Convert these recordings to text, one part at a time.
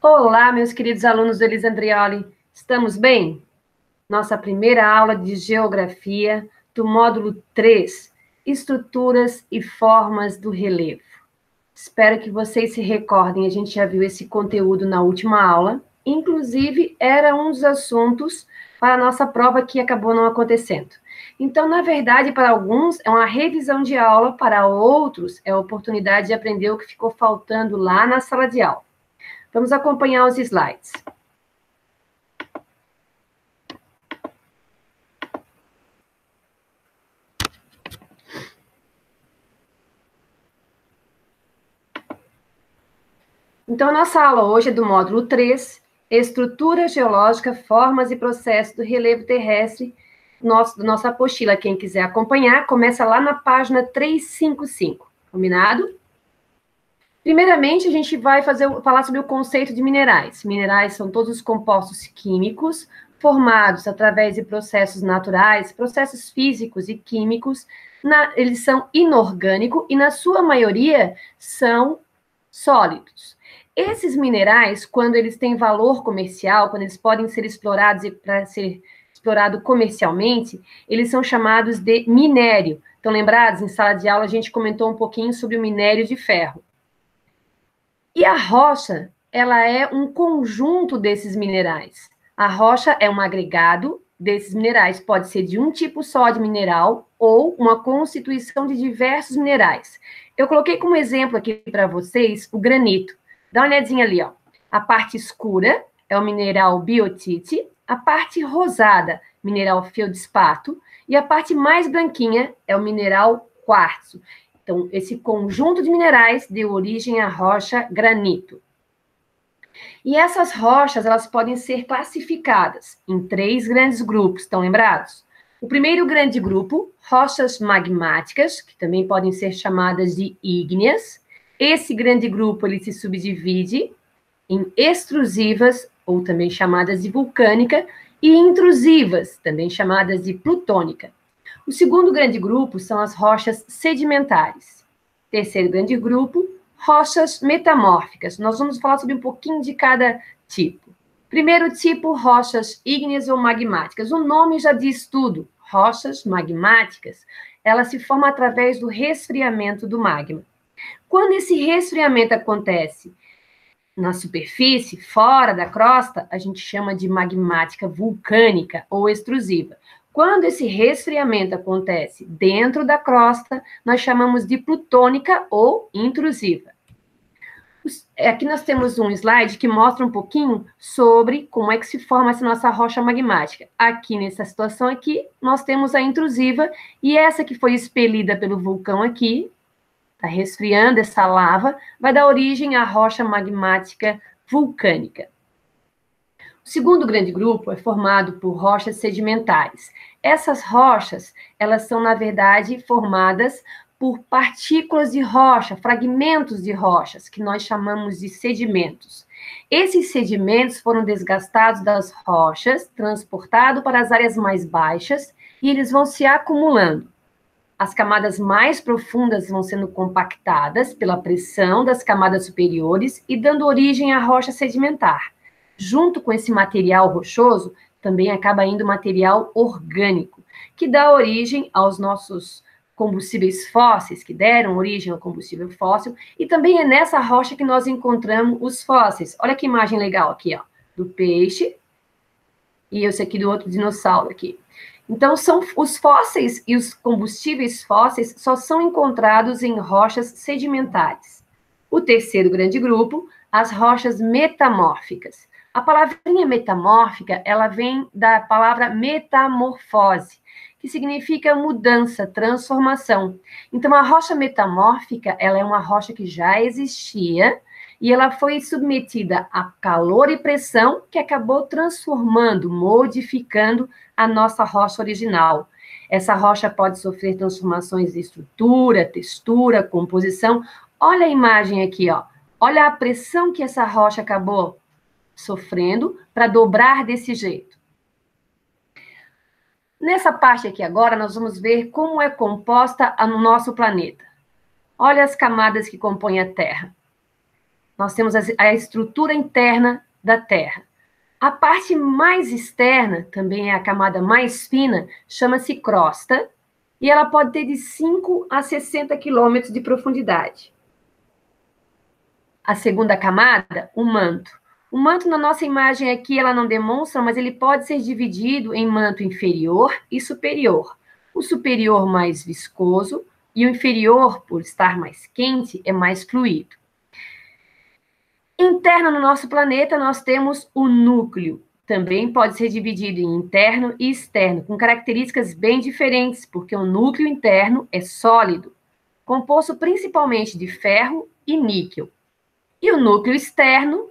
Olá, meus queridos alunos do Elisandrioli. Estamos bem? Nossa primeira aula de Geografia do módulo 3, Estruturas e Formas do Relevo. Espero que vocês se recordem, a gente já viu esse conteúdo na última aula. Inclusive, era um dos assuntos para a nossa prova que acabou não acontecendo. Então, na verdade, para alguns é uma revisão de aula, para outros é a oportunidade de aprender o que ficou faltando lá na sala de aula. Vamos acompanhar os slides. Então, a nossa aula hoje é do módulo 3, Estrutura Geológica, Formas e Processos do Relevo Terrestre, nossa apostila. Quem quiser acompanhar, começa lá na página 355, combinado? Primeiramente, a gente vai falar sobre o conceito de minerais. Minerais são todos os compostos químicos formados através de processos naturais, processos físicos e químicos. Eles são inorgânicos e, na sua maioria, são sólidos. Esses minerais, quando eles têm valor comercial, quando eles podem ser explorados e para ser explorado comercialmente, eles são chamados de minério. Estão lembrados? Em sala de aula a gente comentou um pouquinho sobre o minério de ferro. E a rocha, ela é um conjunto desses minerais. A rocha é um agregado desses minerais, pode ser de um tipo só de mineral ou uma constituição de diversos minerais. Eu coloquei como exemplo aqui para vocês o granito. Dá uma olhadinha ali, ó. A parte escura é o mineral biotite, a parte rosada, mineral feldspato, e a parte mais branquinha é o mineral quartzo. Então, esse conjunto de minerais deu origem à rocha granito. E essas rochas, elas podem ser classificadas em 3 grandes grupos, estão lembrados? O primeiro grande grupo, rochas magmáticas, que também podem ser chamadas de ígneas. Esse grande grupo, ele se subdivide em extrusivas, ou também chamadas de vulcânica, e intrusivas, também chamadas de plutônica. O segundo grande grupo são as rochas sedimentares. Terceiro grande grupo, rochas metamórficas. Nós vamos falar sobre um pouquinho de cada tipo. Primeiro tipo, rochas ígneas ou magmáticas. O nome já diz tudo. Rochas magmáticas, elas se formam através do resfriamento do magma. Quando esse resfriamento acontece na superfície, fora da crosta, a gente chama de magmática vulcânica ou extrusiva. Quando esse resfriamento acontece dentro da crosta, nós chamamos de plutônica ou intrusiva. Aqui nós temos um slide que mostra um pouquinho sobre como é que se forma essa nossa rocha magmática. Aqui, nessa situação aqui, nós temos a intrusiva, e essa que foi expelida pelo vulcão aqui, está resfriando essa lava, vai dar origem à rocha magmática vulcânica. O segundo grande grupo é formado por rochas sedimentares. Essas rochas, elas são, na verdade, formadas por partículas de rocha, fragmentos de rochas, que nós chamamos de sedimentos. Esses sedimentos foram desgastados das rochas, transportados para as áreas mais baixas, e eles vão se acumulando. As camadas mais profundas vão sendo compactadas pela pressão das camadas superiores e dando origem à rocha sedimentar. Junto com esse material rochoso, também acaba indo material orgânico, que dá origem aos nossos combustíveis fósseis, que deram origem ao combustível fóssil, e também é nessa rocha que nós encontramos os fósseis. Olha que imagem legal aqui, ó, do peixe, e esse aqui do outro dinossauro aqui. Então, são os fósseis e os combustíveis fósseis só são encontrados em rochas sedimentares. O terceiro grande grupo, as rochas metamórficas. A palavrinha metamórfica, ela vem da palavra metamorfose, que significa mudança, transformação. Então, a rocha metamórfica, ela é uma rocha que já existia e ela foi submetida a calor e pressão que acabou transformando, modificando a nossa rocha original. Essa rocha pode sofrer transformações de estrutura, textura, composição. Olha a imagem aqui, ó. Olha a pressão que essa rocha acabou sofrendo para dobrar desse jeito. Nessa parte aqui agora, nós vamos ver como é composta no nosso planeta. Olha as camadas que compõem a Terra. nós temos a estrutura interna da Terra. A parte mais externa, também é a camada mais fina, chama-se crosta, e ela pode ter de 5 a 60 quilômetros de profundidade. A segunda camada, o manto. O manto, na nossa imagem aqui, ela não demonstra, mas ele pode ser dividido em manto inferior e superior. O superior mais viscoso e o inferior, por estar mais quente, é mais fluido. Interno no nosso planeta, nós temos o núcleo. Também pode ser dividido em interno e externo, com características bem diferentes, porque o núcleo interno é sólido, composto principalmente de ferro e níquel. E o núcleo externo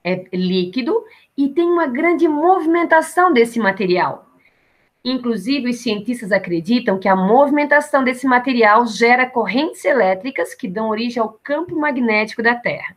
é líquido e tem uma grande movimentação desse material. Inclusive, os cientistas acreditam que a movimentação desse material gera correntes elétricas que dão origem ao campo magnético da Terra.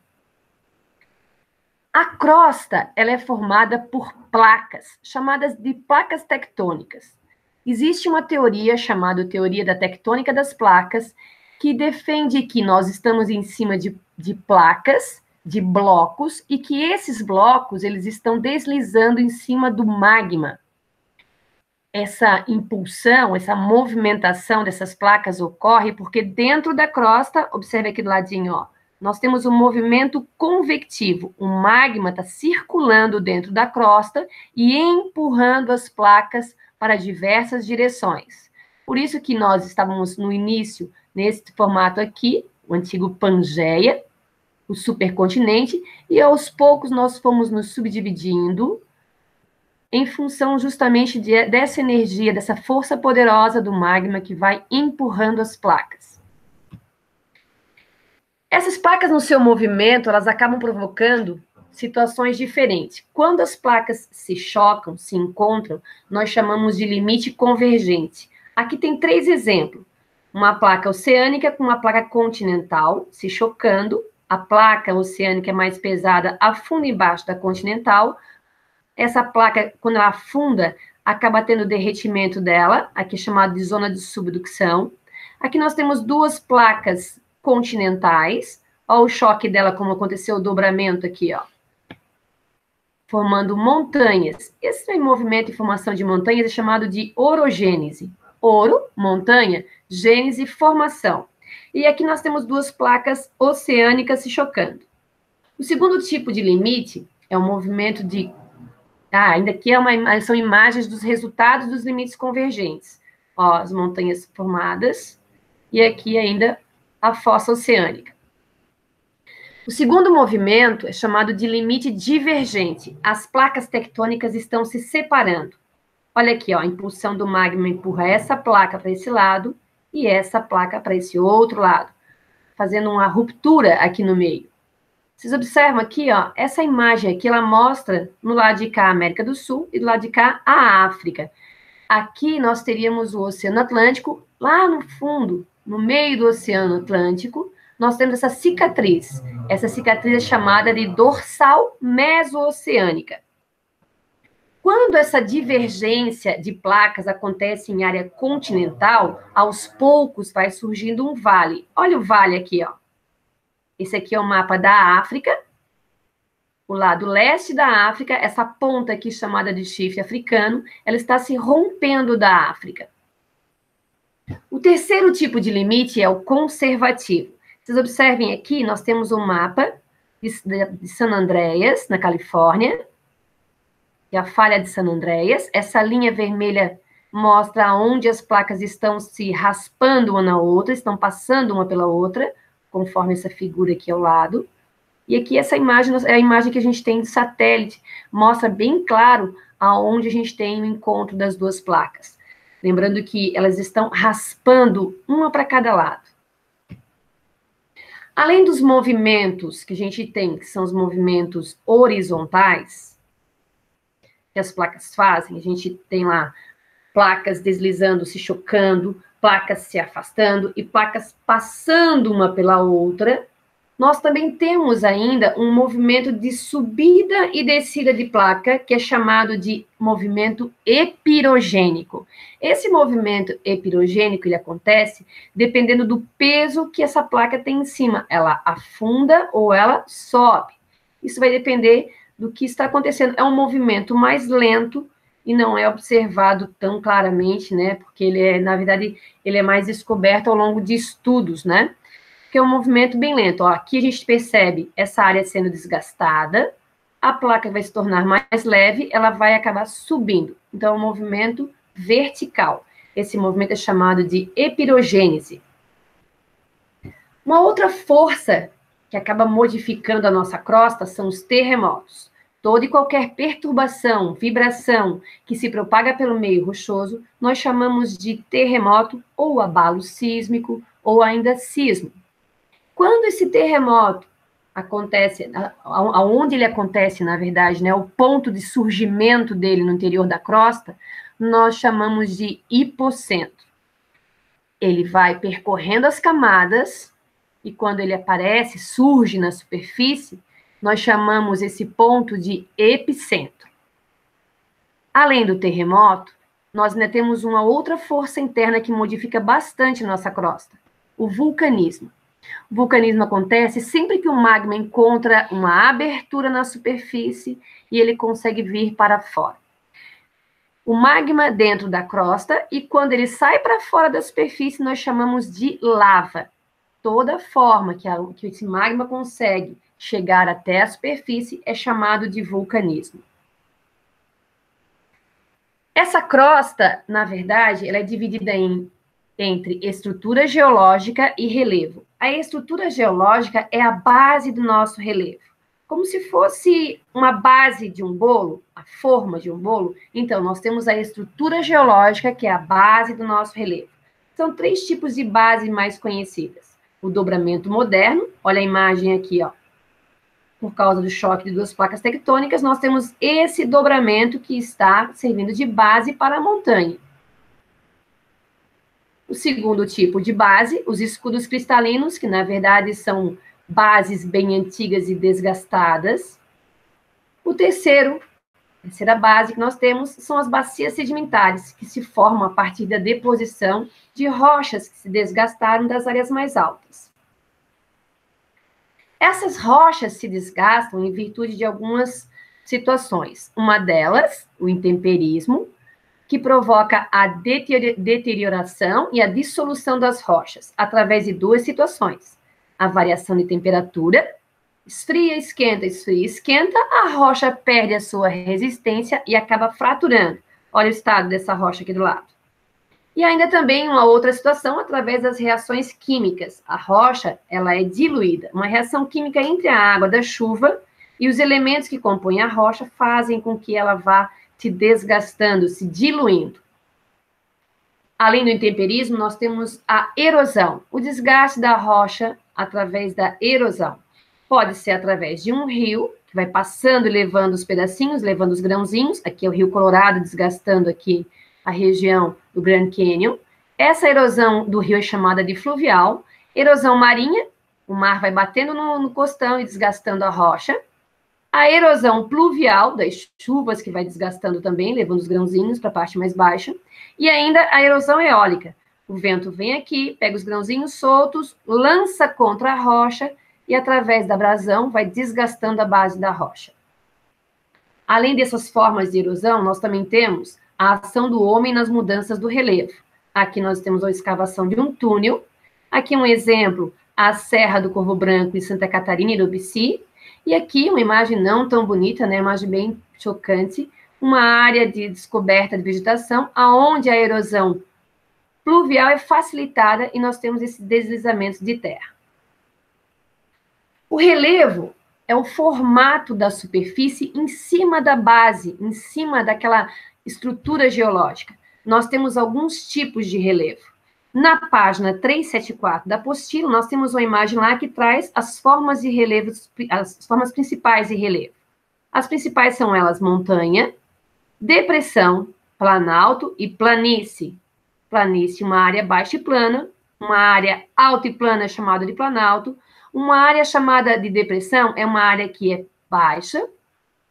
A crosta, ela é formada por placas, chamadas de placas tectônicas. Existe uma teoria chamada teoria da tectônica das placas, que defende que nós estamos em cima de placas, de blocos, e que esses blocos, eles estão deslizando em cima do magma. Essa impulsão, essa movimentação dessas placas ocorre porque dentro da crosta, observe aqui do ladinho, ó, nós temos um movimento convectivo. O magma está circulando dentro da crosta e empurrando as placas para diversas direções. Por isso que nós estávamos no início, nesse formato aqui, o antigo Pangeia, o supercontinente, e aos poucos nós fomos nos subdividindo em função justamente dessa energia, dessa força poderosa do magma que vai empurrando as placas. Essas placas, no seu movimento, elas acabam provocando situações diferentes. Quando as placas se chocam, se encontram, nós chamamos de limite convergente. Aqui tem 3 exemplos. Uma placa oceânica com uma placa continental se chocando. A placa oceânica é mais pesada, afunda embaixo da continental. Essa placa, quando ela afunda, acaba tendo derretimento dela, aqui chamado de zona de subducção. Aqui nós temos 2 placas continentais. Olha o choque dela, como aconteceu o dobramento aqui, ó. Formando montanhas. Esse movimento e formação de montanhas é chamado de orogênese. Oro, montanha, gênese, formação. E aqui nós temos 2 placas oceânicas se chocando. O segundo tipo de limite é o movimento de... ainda aqui são imagens dos resultados dos limites convergentes. Ó, as montanhas formadas e aqui ainda a fossa oceânica. O segundo movimento é chamado de limite divergente. As placas tectônicas estão se separando. Olha aqui, ó, a impulsão do magma empurra essa placa para esse lado e essa placa para esse outro lado, fazendo uma ruptura aqui no meio. Vocês observam aqui, ó, essa imagem aqui, ela mostra no lado de cá a América do Sul e do lado de cá a África. Aqui nós teríamos o Oceano Atlântico, lá no fundo, no meio do Oceano Atlântico, nós temos essa cicatriz. Essa cicatriz é chamada de dorsal mesooceânica. Quando essa divergência de placas acontece em área continental, aos poucos vai surgindo um vale. Olha o vale aqui, ó. Esse aqui é o mapa da África. O lado leste da África, essa ponta aqui chamada de chifre africano, ela está se rompendo da África. O terceiro tipo de limite é o conservativo. Vocês observem aqui, nós temos um mapa de San Andreas, na Califórnia, que é a falha de San Andreas. Essa linha vermelha mostra onde as placas estão se raspando uma na outra, estão passando uma pela outra, conforme essa figura aqui ao lado. E aqui essa imagem é a imagem que a gente tem de satélite, mostra bem claro aonde a gente tem o encontro das 2 placas. Lembrando que elas estão raspando uma para cada lado. Além dos movimentos que a gente tem, que são os movimentos horizontais, que as placas fazem, a gente tem lá placas deslizando, se chocando, placas se afastando e placas passando uma pela outra. Nós também temos ainda um movimento de subida e descida de placa, que é chamado de movimento epirogênico. Esse movimento epirogênico, ele acontece dependendo do peso que essa placa tem em cima. Ela afunda ou ela sobe. Isso vai depender do que está acontecendo. É um movimento mais lento e não é observado tão claramente, né? Porque ele é, na verdade, ele é mais descoberto ao longo de estudos, né? Que é um movimento bem lento. Ó, aqui a gente percebe essa área sendo desgastada, a placa vai se tornar mais leve, ela vai acabar subindo. Então, é um movimento vertical. Esse movimento é chamado de epirogênese. Uma outra força que acaba modificando a nossa crosta são os terremotos. Toda e qualquer perturbação, vibração que se propaga pelo meio rochoso, nós chamamos de terremoto ou abalo sísmico ou ainda sismo. Quando esse terremoto acontece, aonde ele acontece, na verdade, né, o ponto de surgimento dele no interior da crosta, nós chamamos de hipocentro. Ele vai percorrendo as camadas e quando ele aparece, surge na superfície, nós chamamos esse ponto de epicentro. Além do terremoto, nós ainda temos uma outra força interna que modifica bastante nossa crosta, o vulcanismo. O vulcanismo acontece sempre que o magma encontra uma abertura na superfície e ele consegue vir para fora. O magma dentro da crosta e quando ele sai para fora da superfície, nós chamamos de lava. Toda forma que esse magma consegue chegar até a superfície é chamado de vulcanismo. Essa crosta, na verdade, ela é dividida entre estrutura geológica e relevo. A estrutura geológica é a base do nosso relevo. Como se fosse uma base de um bolo, a forma de um bolo. Então, nós temos a estrutura geológica, que é a base do nosso relevo. São 3 tipos de base mais conhecidas. O dobramento moderno, olha a imagem aqui, ó. Por causa do choque de 2 placas tectônicas, nós temos esse dobramento que está servindo de base para a montanha. O segundo tipo de base, os escudos cristalinos, que na verdade são bases bem antigas e desgastadas. A terceira base que nós temos são as bacias sedimentares, que se formam a partir da deposição de rochas que se desgastaram das áreas mais altas. Essas rochas se desgastam em virtude de algumas situações. Uma delas, o intemperismo, que provoca a deterioração e a dissolução das rochas, através de 2 situações. A variação de temperatura, esfria, esquenta, a rocha perde a sua resistência e acaba fraturando. Olha o estado dessa rocha aqui do lado. E ainda também uma outra situação, através das reações químicas. A rocha, ela é diluída. Uma reação química entre a água da chuva e os elementos que compõem a rocha fazem com que ela vá se desgastando, se diluindo. Além do intemperismo, nós temos a erosão, o desgaste da rocha através da erosão. Pode ser através de um rio, que vai passando e levando os pedacinhos, levando os grãozinhos. Aqui é o Rio Colorado, desgastando aqui a região do Grand Canyon. Essa erosão do rio é chamada de fluvial. Erosão marinha, o mar vai batendo no costão e desgastando a rocha. A erosão pluvial, das chuvas, que vai desgastando também, levando os grãozinhos para a parte mais baixa. E ainda a erosão eólica. O vento vem aqui, pega os grãozinhos soltos, lança contra a rocha e, através da abrasão, vai desgastando a base da rocha. Além dessas formas de erosão, nós também temos a ação do homem nas mudanças do relevo. Aqui nós temos a escavação de um túnel. Aqui um exemplo, a Serra do Corvo Branco em Santa Catarina e Urubici. E aqui uma imagem não tão bonita, né? Uma imagem bem chocante, uma área de descoberta de vegetação, aonde a erosão pluvial é facilitada e nós temos esses deslizamentos de terra. O relevo é o formato da superfície em cima da base, em cima daquela estrutura geológica. Nós temos alguns tipos de relevo. Na página 374 da apostila, nós temos uma imagem lá que traz as formas de relevo, as formas principais de relevo. As principais são elas montanha, depressão, planalto e planície. Planície, uma área baixa e plana, uma área alta e plana chamada de planalto, Uma área chamada de depressão é uma área que é baixa,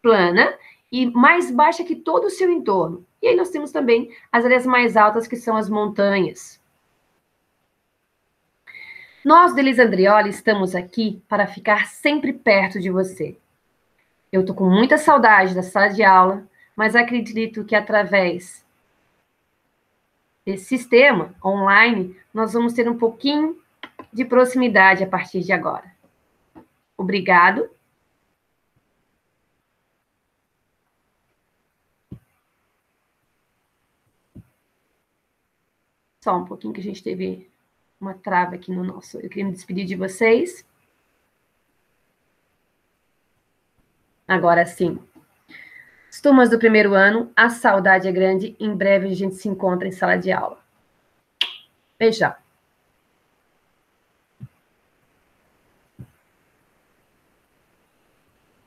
plana, e mais baixa que todo o seu entorno. E aí nós temos também as áreas mais altas, que são as montanhas. Nós, Delis Andrioli, estamos aqui para ficar sempre perto de você. Eu estou com muita saudade da sala de aula, mas acredito que através desse sistema online, nós vamos ter um pouquinho de proximidade a partir de agora. Obrigado. Só um pouquinho que a gente teve uma trava aqui no nosso... Eu queria me despedir de vocês. Agora sim. As turmas do primeiro ano, a saudade é grande. Em breve a gente se encontra em sala de aula. Beijão.